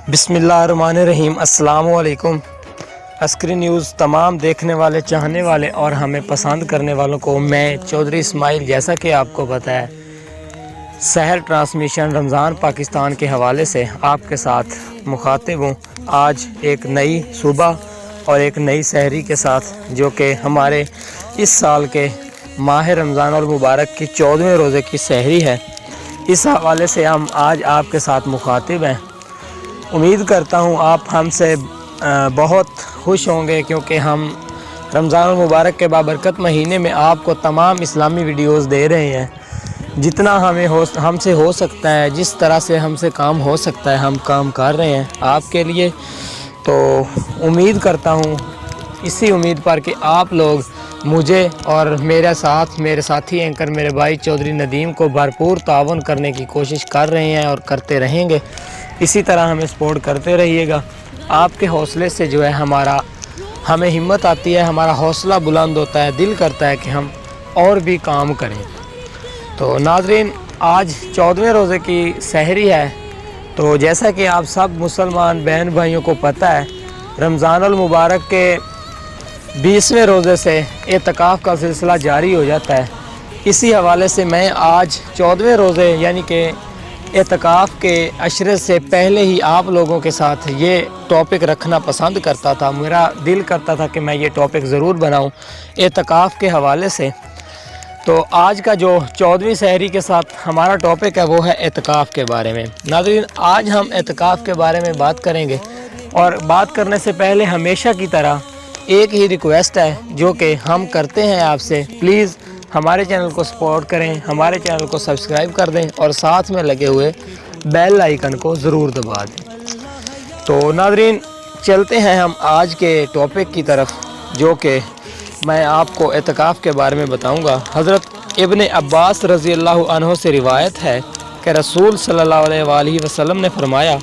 बिस्मिल्लाहिर्रहमानिर्रहीम। अस्सलाम वालेकुम। अस्करी न्यूज़ तमाम देखने वाले, चाहने वाले और हमें पसंद करने वालों को मैं चौधरी इस्माइल, जैसा कि आपको बताया, सहर ट्रांसमिशन रमज़ान पाकिस्तान के हवाले से आपके साथ मुखातिब हूँ। आज एक नई सुबह और एक नई सहरी के साथ, जो कि हमारे इस साल के माह रमज़ान और मुबारक की 14वें रोज़े की सहरी है। इस हवाले से हम आज आपके साथ मुखातिब हैं। उम्मीद करता हूँ आप हमसे बहुत खुश होंगे, क्योंकि हम रमज़ान मुबारक के बाबरकत महीने में आपको तमाम इस्लामी वीडियोस दे रहे हैं। जितना हमसे हो सकता है, जिस तरह से हमसे काम हो सकता है, हम काम कर रहे हैं आपके लिए। तो उम्मीद करता हूँ इसी उम्मीद पर कि आप लोग मुझे और मेरे साथी एंकर मेरे भाई चौधरी नदीम को भरपूर तावन करने की कोशिश कर रहे हैं और करते रहेंगे। इसी तरह हमें सपोर्ट करते रहिएगा। आपके हौसले से जो है हमें हिम्मत आती है, हमारा हौसला बुलंद होता है, दिल करता है कि हम और भी काम करें। तो नाज़रीन, आज 14वें रोज़े की सहरी है। तो जैसा कि आप सब मुसलमान बहन भाइयों को पता है, रमज़ानुल मुबारक के 20वें रोज़े से एतकाफ़ का सिलसिला जारी हो जाता है। इसी हवाले से मैं आज 14वें रोज़े यानी कि एतकाफ़ के अशरे से पहले ही आप लोगों के साथ ये टॉपिक रखना पसंद करता था। मेरा दिल करता था कि मैं ये टॉपिक ज़रूर बनाऊं एतकाफ़ के हवाले से। तो आज का जो 14वीं सहरी के साथ हमारा टॉपिक है, वो है एतकाफ़ के बारे में। नाज़रीन, आज हम एतकाफ़ के बारे में बात करेंगे, और बात करने से पहले हमेशा की तरह एक ही रिक्वेस्ट है जो कि हम करते हैं आपसे, प्लीज़ हमारे चैनल को सपोर्ट करें, हमारे चैनल को सब्सक्राइब कर दें और साथ में लगे हुए बेल आइकन को ज़रूर दबा दें। तो नाज़रीन, चलते हैं हम आज के टॉपिक की तरफ, जो कि मैं आपको एतकाफ़ के बारे में बताऊंगा। हज़रत इब्न अब्बास रज़ी अल्लाह अन्हु से रिवायत है कि रसूल सल्लल्लाहु अलैहि वसल्लम ने फरमाया,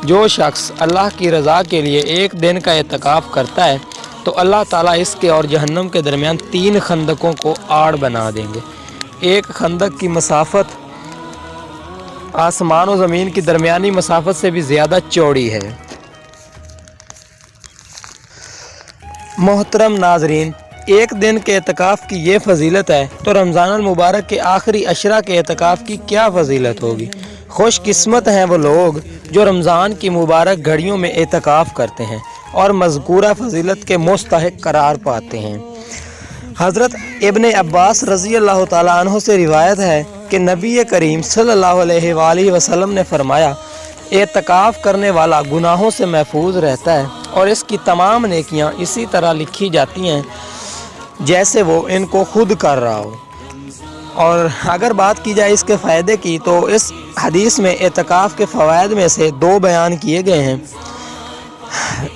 जो शख्स अल्लाह की रज़ा के लिए एक दिन का एतकाफ़ करता है तो अल्लाह ताला इसके और जहन्नम के दरमियान 3 खंदकों को आड़ बना देंगे। एक खंदक की मसाफत आसमान और ज़मीन की दरमियानी मसाफत से भी ज़्यादा चौड़ी है। मोहतरम नाजरीन, एक दिन के एतकाफ़ की ये फजीलत है, तो रमज़ानुल मुबारक के आखिरी अशरा के एतकाफ़ की क्या फजीलत होगी। खुशकिस्मत हैं वो लोग जो रमज़ान की मुबारक घड़ियों में एतकाफ़ करते हैं और मज़कूरा फजीलत के मुस्तहिक़ करार पाते हैं। हज़रत इब्न अब्बास रज़ी अल्लाह ताला अन्हु से रिवायत है कि नबी करीम सल्लल्लाहु अलैहि वसल्लम ने फरमाया, एतकाफ़ करने वाला गुनाहों से महफूज रहता है और इसकी तमाम नेकियां इसी तरह लिखी जाती हैं जैसे वो इनको खुद कर रहा हो। और अगर बात की जाए इसके फ़ायदे की, तो इस हदीस में एतकाफ़ के फ़वाइद में से 2 बयान किए गए हैं।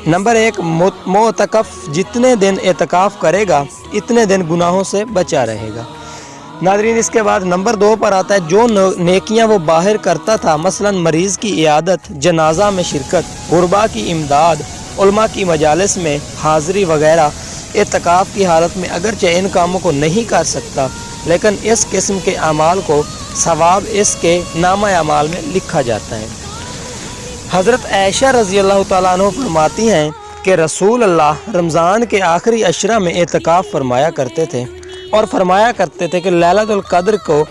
नंबर 1, मोतकफ़ जितने दिन एतकाफ़ करेगा इतने दिन गुनाहों से बचा रहेगा। नाज़रीन, इसके बाद नंबर 2 पर आता है, जो नेकियां वो बाहर करता था, मसलन मरीज़ की इयादत, जनाजा में शिरकत, गुरबा की इमदाद, उलमा की मजालिस में हाज़री वगैरह, एतकाफ़ की हालत में अगरचे इन कामों को नहीं कर सकता, लेकिन इस किस्म के अमाल को सवाब इसके नामा अमाल में लिखा जाता है। हज़रत आयशा रज़ी अल्लाह ताला अन्हा फरमाती हैं कि रसूल अल्लाह रमज़ान के आखिरी अशरा में एतकाफ़ फरमाया करते थे और फरमाया करते थे कि लैलतुल क़द्र को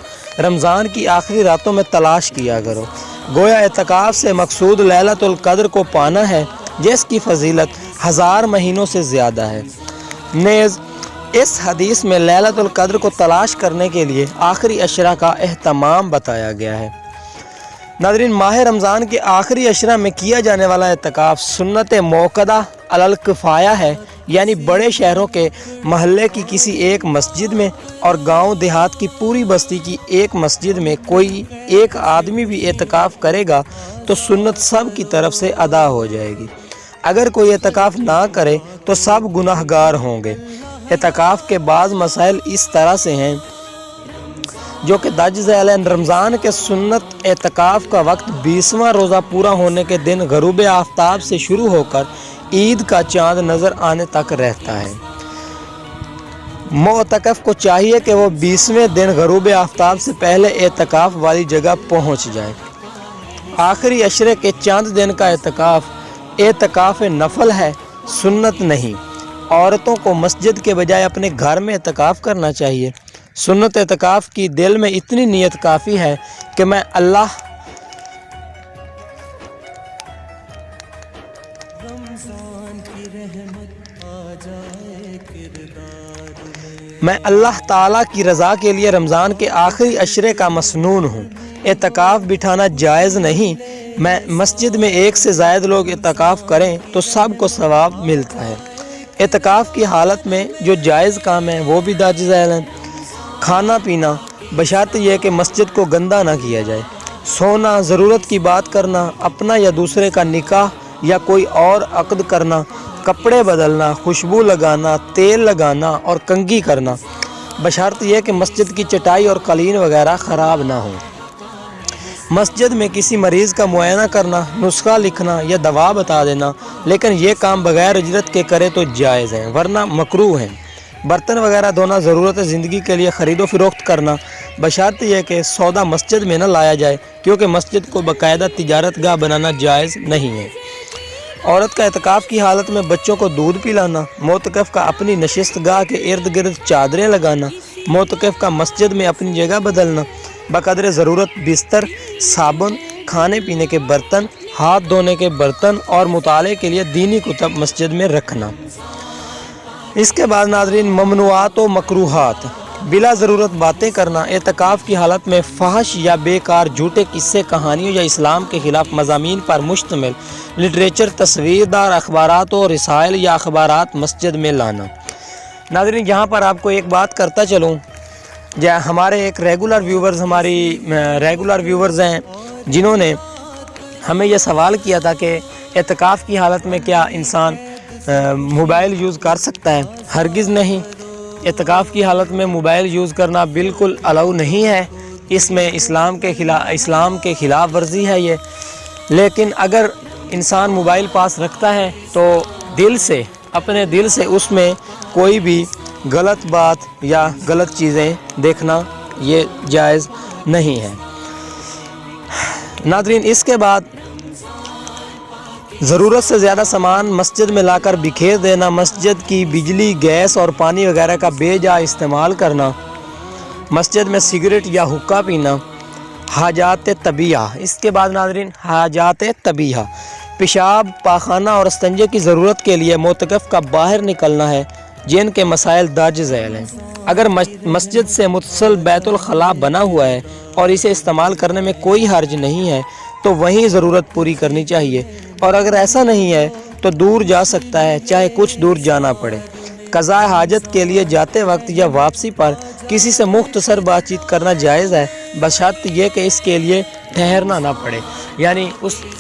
रमज़ान की आखिरी रातों में तलाश किया करो। गोया एतकाफ़ से मकसूद लैलतुल क़द्र को पाना है, जिसकी फजीलत 1000 महीनों से ज़्यादा है। नेज़ इस हदीस में लैलतुल क़द्र को तलाश करने के लिए आखिरी अशरा का एहतमाम बताया गया है। नाज़रीन, माह रमज़ान के आखिरी अशरा में किया जाने वाला एतकाफ़ सुन्नत मौक़दा अलल किफ़ाया है, यानी बड़े शहरों के महल्ले की किसी एक मस्जिद में और गांव देहात की पूरी बस्ती की एक मस्जिद में कोई एक आदमी भी एतकाफ़ करेगा तो सुन्नत सब की तरफ से अदा हो जाएगी। अगर कोई एतकाफ़ ना करे तो सब गुनाहगार होंगे। एतकाफ़ के बाज़ मसाइल इस तरह से हैं जो कि दर्ज झैल हैं। रमज़ान के सुन्नत एतकाफ़ का वक्त 20वां रोज़ा पूरा होने के दिन ग़ुरूब आफ्ताब से शुरू होकर ईद का चाँद नज़र आने तक रहता है। मोअतकफ़ को चाहिए कि वो 20वें दिन ग़ुरूब आफ्ताब से पहले एतकाफ़ वाली जगह पहुँच जाए। आखिरी अशरे के चंद दिन का एतकाफ़ नफल है, सुन्नत नहीं। औरतों को मस्जिद के बजाय अपने घर में एतकाफ़ करना चाहिए। सुन्नत एतकाफ़ की दिल में इतनी नीयत काफ़ी है कि मैं अल्लाह ताला की रज़ा के लिए रमज़ान के आखिरी अशरे का मसनून हूँ। एतकाफ़ बिठाना जायज़ नहीं। मैं मस्जिद में एक से ज़ायद लोग एतकाफ़ करें तो सब को सवाब मिलता है। एतकाफ़ की हालत में जो जायज़ काम है वो भी दर्ज झैल हैं। खाना पीना बशर्त यह कि मस्जिद को गंदा ना किया जाए। सोना, ज़रूरत की बात करना, अपना या दूसरे का निकाह या कोई और अक़द करना, कपड़े बदलना, खुशबू लगाना, तेल लगाना और कंघी करना, बशर्त यह कि मस्जिद की चटाई और कालीन वगैरह ख़राब ना हो। मस्जिद में किसी मरीज़ का मुआयना करना, नुस्खा लिखना या दवा बता देना, लेकिन ये काम बग़ैर उजरत के करे तो जायज़ हैं, वरना मकरूह हैं। बर्तन वगैरह धोना, ज़रूरत ज़िंदगी के लिए ख़रीदो फ़रोख्त करना, बशर्त यह कि सौदा मस्जिद में न लाया जाए, क्योंकि मस्जिद को बाकायदा तिजारत गाह बनाना जायज़ नहीं है। औरत का एतकाफ़ की हालत में बच्चों को दूध पिलाना, मोतकफ़ का अपनी नशिस्त गाह के इर्द गिर्द चादरें लगाना, मोतकफ़ का मस्जिद में अपनी जगह बदलना, बक़द्र ज़रूरत बिस्तर, साबुन, खाने पीने के बर्तन, हाथ धोने के बर्तन और मुताले के लिए दीनी कुतब मस्जिद में रखना। इसके बाद नाज़रीन, ममनुआत व मकरूहात, बिला ज़रूरत बातें करना। एतकाफ़ की हालत में फ़हश या बेकार झूठे किस्से, कहानियों या इस्लाम के ख़िलाफ़ मज़ामीन पर मुश्तमिल लिटरेचर, तस्वीरदार अखबारात और रसायल या अखबारात मस्जिद में लाना। नाज़रीन, यहाँ पर आपको एक बात करता चलूँ, हमारे एक रेगुलर व्यूवर्स हैं जिन्होंने हमें यह सवाल किया था कि एतकाफ़ की हालत में क्या इंसान मोबाइल यूज़ कर सकता है। हरगिज़ नहीं, एतकाफ़ की हालत में मोबाइल यूज़ करना बिल्कुल अलाउ नहीं है। इसमें इस्लाम के ख़िलाफ़ वर्जी है ये। लेकिन अगर इंसान मोबाइल पास रखता है तो अपने दिल से उसमें कोई भी गलत बात या गलत चीज़ें देखना ये जायज़ नहीं है। नाज़रीन, इसके बाद ज़रूरत से ज़्यादा सामान मस्जिद में लाकर बिखेर देना, मस्जिद की बिजली, गैस और पानी वगैरह का बेजा इस्तेमाल करना, मस्जिद में सिगरेट या हुक्का पीना, हाजात तबीहा। इसके बाद नाज़रीन, हाजात तबीहा, पेशाब, पाखाना और इस्तंजे की ज़रूरत के लिए मोतकफ़ का बाहर निकलना है, जिनके मसाइल दर्ज झैल हैं। अगर मस्जिद से मुत्तसिल बैतुल खला बना हुआ है और इसे इस्तेमाल करने में कोई हर्ज नहीं है तो वहीं ज़रूरत पूरी करनी चाहिए, और अगर ऐसा नहीं है तो दूर जा सकता है, चाहे कुछ दूर जाना पड़े। क़ज़ा हाजत के लिए जाते वक्त या वापसी पर किसी से मुख्तसर बातचीत करना जायज़ है, बशर्त यह कि इसके लिए ठहरना ना पड़े, यानी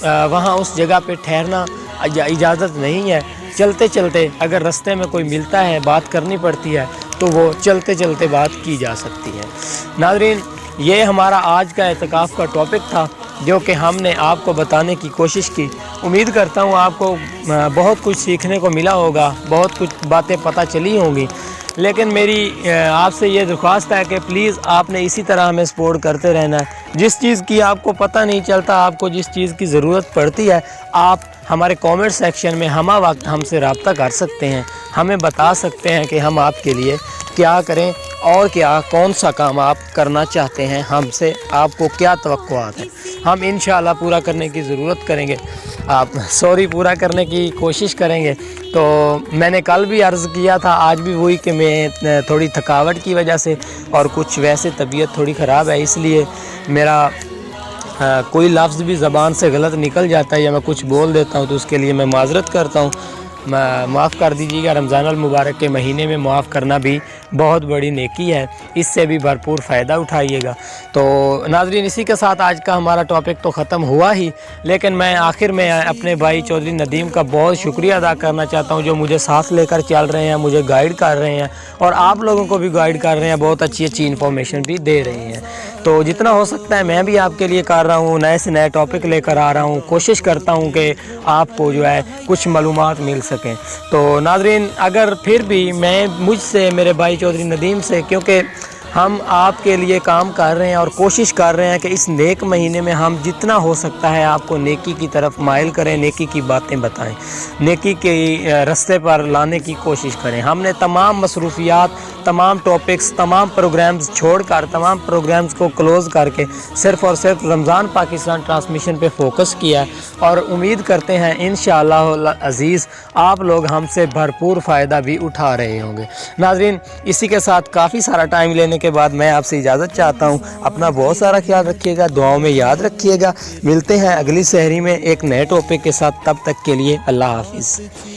वहाँ उस जगह पे ठहरना इजाज़त नहीं है। चलते चलते अगर रास्ते में कोई मिलता है, बात करनी पड़ती है, तो वो चलते चलते बात की जा सकती है। नाज़रीन, ये हमारा आज का एतकाफ़ का टॉपिक था जो कि हमने आपको बताने की कोशिश की। उम्मीद करता हूँ आपको बहुत कुछ सीखने को मिला होगा, बहुत कुछ बातें पता चली होंगी। लेकिन मेरी आपसे ये दरख्वास्त है कि प्लीज़ आपने इसी तरह हमें सपोर्ट करते रहना है। जिस चीज़ की आपको पता नहीं चलता, आपको जिस चीज़ की ज़रूरत पड़ती है, आप हमारे कमेंट सेक्शन में हमा वक्त हमसे रब्ता कर सकते हैं, हमें बता सकते हैं कि हम आपके लिए क्या करें और कौन सा काम आप करना चाहते हैं, हमसे आपको क्या तवक्कुआत है। हम इंशाअल्लाह पूरा करने की ज़रूरत करेंगे, पूरा करने की कोशिश करेंगे। तो मैंने कल भी अर्ज़ किया था, आज भी वही कि मैं थोड़ी थकावट की वजह से और कुछ वैसे तबीयत थोड़ी ख़राब है, इसलिए मेरा कोई लफ्ज़ भी ज़बान से गलत निकल जाता है या मैं कुछ बोल देता हूँ तो उसके लिए मैं माज़रत करता हूँ। معاफ़ کر दीजिएगा। रमज़ान المبارक के महीने में माफ़ करना भी बहुत बड़ी नेकी है, इससे भी भरपूर फ़ायदा उठाइएगा। तो नाज़रीन, इसी के साथ आज का हमारा टॉपिक तो ख़त्म हुआ ही, लेकिन मैं आखिर में अपने भाई चौधरी नदीम का बहुत शुक्रिया अदा करना चाहता हूँ, जो मुझे साथ लेकर चल रहे हैं, मुझे गाइड कर रहे हैं और आप लोगों को भी गाइड कर रहे हैं, बहुत अच्छी अच्छी इन्फॉर्मेशन भी दे रहे हैं। तो जितना हो सकता है मैं भी आपके लिए कर रहा हूँ, नए से नए टॉपिक लेकर आ रहा हूँ, कोशिश करता हूँ कि आपको जो है कुछ मालूमात मिल सकें। तो नाज़रीन, अगर फिर भी मुझसे मेरे भाई चौधरी नदीम से, क्योंकि हम आपके लिए काम कर रहे हैं और कोशिश कर रहे हैं कि इस नेक महीने में हम जितना हो सकता है आपको नेकी की तरफ माइल करें, नेकी की बातें बताएं, नेकी के रास्ते पर लाने की कोशिश करें। हमने तमाम मसरूफियात, तमाम टॉपिक्स, तमाम प्रोग्राम्स छोड़कर, तमाम प्रोग्राम्स को क्लोज़ करके सिर्फ़ और सिर्फ रमज़ान पाकिस्तान ट्रांसमिशन पे फोकस किया है और उम्मीद करते हैं इंशाअल्लाह अज़ीज़ आप लोग हमसे भरपूर फ़ायदा भी उठा रहे होंगे। नाज़रीन, इसी के साथ काफ़ी सारा टाइम लेने के बाद मैं आपसे इजाज़त चाहता हूँ। अपना बहुत सारा ख्याल रखिएगा, दुआओं में याद रखिएगा। मिलते हैं अगली सहरी में एक नए टॉपिक के साथ, तब तक के लिए अल्लाह हाफ़िज़।